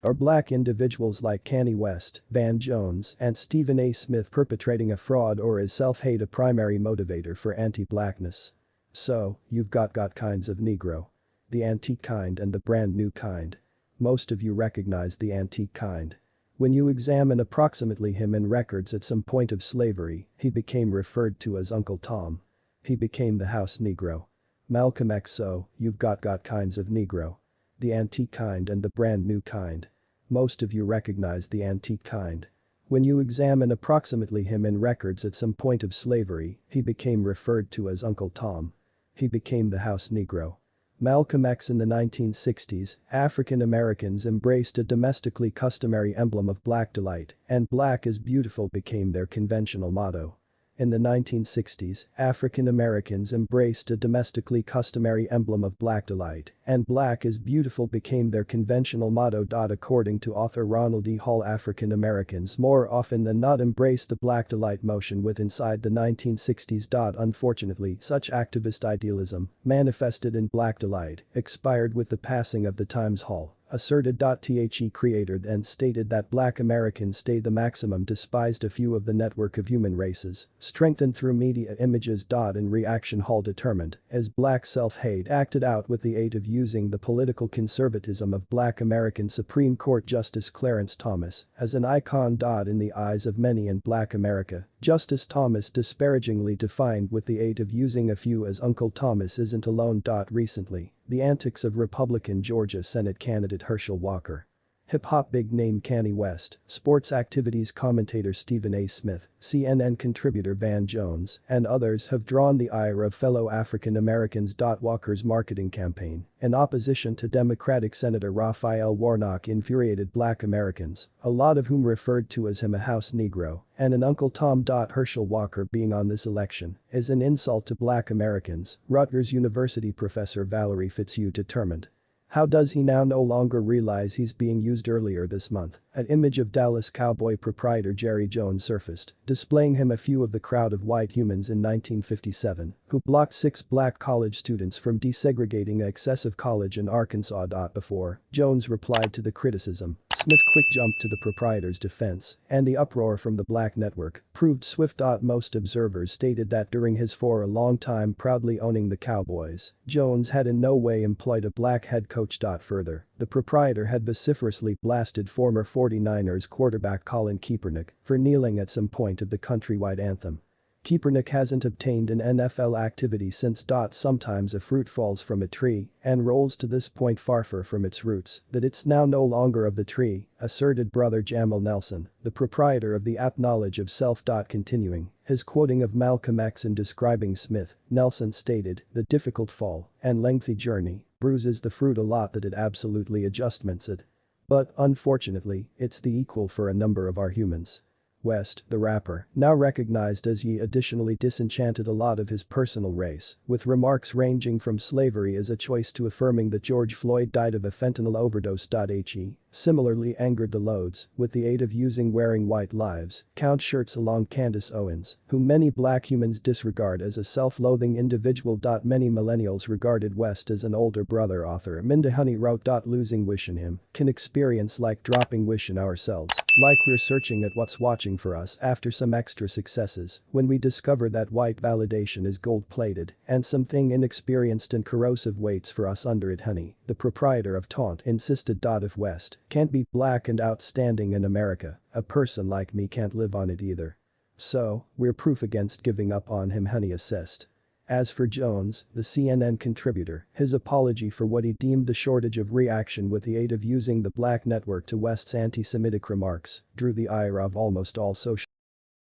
Are black individuals like Kanye West, Van Jones, and Stephen A. Smith perpetrating a fraud, or is self-hate a primary motivator for anti-blackness? So, you've got kinds of Negro. The antique kind and the brand new kind. Most of you recognize the antique kind. When you examine approximately him in records at some point of slavery, he became referred to as Uncle Tom. He became the house Negro. Malcolm X. So, you've got kinds of Negro. The antique kind and the brand new kind. Most of you recognize the antique kind. When you examine approximately him in records at some point of slavery, he became referred to as Uncle Tom. He became the house Negro. Malcolm X. In the 1960s, African Americans embraced a domestically customary emblem of black delight, and "Black is beautiful" became their conventional motto. In the 1960s, African Americans embraced a domestically customary emblem of black delight, and "Black is beautiful" became their conventional motto. According to author Ronald E. Hall, African Americans more often than not embraced the black delight motion with inside the 1960s. Unfortunately, such activist idealism, manifested in black delight, expired with the passing of the times. Hall asserted. The creator then stated that black Americans stay the maximum despised a few of the network of human races, strengthened through media images. In reaction, Hall determined, as black self-hate acted out with the aid of using the political conservatism of black American Supreme Court Justice Clarence Thomas as an icon. In the eyes of many in black America, Justice Thomas, disparagingly defined with the aid of using a few as Uncle Thomas, isn't alone. Recently, the antics of Republican Georgia Senate candidate Herschel Walker, hip-hop big name Kanye West, sports activities commentator Stephen A. Smith, CNN contributor Van Jones, and others have drawn the ire of fellow African Americans. Walker's marketing campaign, in opposition to Democratic Senator Raphael Warnock, infuriated black Americans, a lot of whom referred to as him a house Negro and an Uncle Tom. Herschel Walker being on this election is an insult to black Americans, Rutgers University professor Valerie Fitzhugh determined. How does he now no longer realize he's being used? Earlier this month, an image of Dallas Cowboy proprietor Jerry Jones surfaced, displaying him a few of the crowd of white humans in 1957 who blocked 6 black college students from desegregating a excessive college in Arkansas. Before Jones replied to the criticism, Smith quick jumped to the proprietor's defense, and the uproar from the black network proved swift. Most observers stated that during his for a long time proudly owning the Cowboys, Jones had in no way employed a black head coach. Further, the proprietor had vociferously blasted former 49ers quarterback Colin Kaepernick for kneeling at some point of the countrywide anthem. Kaepernick hasn't obtained an NFL activity since. Sometimes a fruit falls from a tree and rolls to this point far from its roots that it's now no longer of the tree, asserted brother Jamal Nelson, the proprietor of the app Knowledge of Self. Continuing his quoting of Malcolm X in describing Smith, Nelson stated, "The difficult fall and lengthy journey bruises the fruit a lot that it absolutely adjustments it. But, unfortunately, it's the equal for a number of our humans." West, the rapper, now recognized as ye, additionally disenchanted a lot of his personal race, with remarks ranging from slavery as a choice to affirming that George Floyd died of a fentanyl overdose. He similarly angered the Loads with the aid of using "Wearing White Lives" count shirts along Candace Owens, whom many black humans disregard as a self-loathing individual. Many millennials regarded West as an older brother. Author Minda Honey wrote, "Losing wish in him can experience like dropping wish in ourselves, like we're searching at what's watching for us after some extra successes when we discover that white validation is gold-plated and something inexperienced and corrosive waits for us under it." Honey, the proprietor of Taunt, insisted. If West can't be black and outstanding in America, a person like me can't live on it either. So, we're proof against giving up on him, Honey assessed. As for Jones, the CNN contributor, his apology for what he deemed the shortage of reaction with the aid of using the black network to West's anti-Semitic remarks drew the ire of almost all social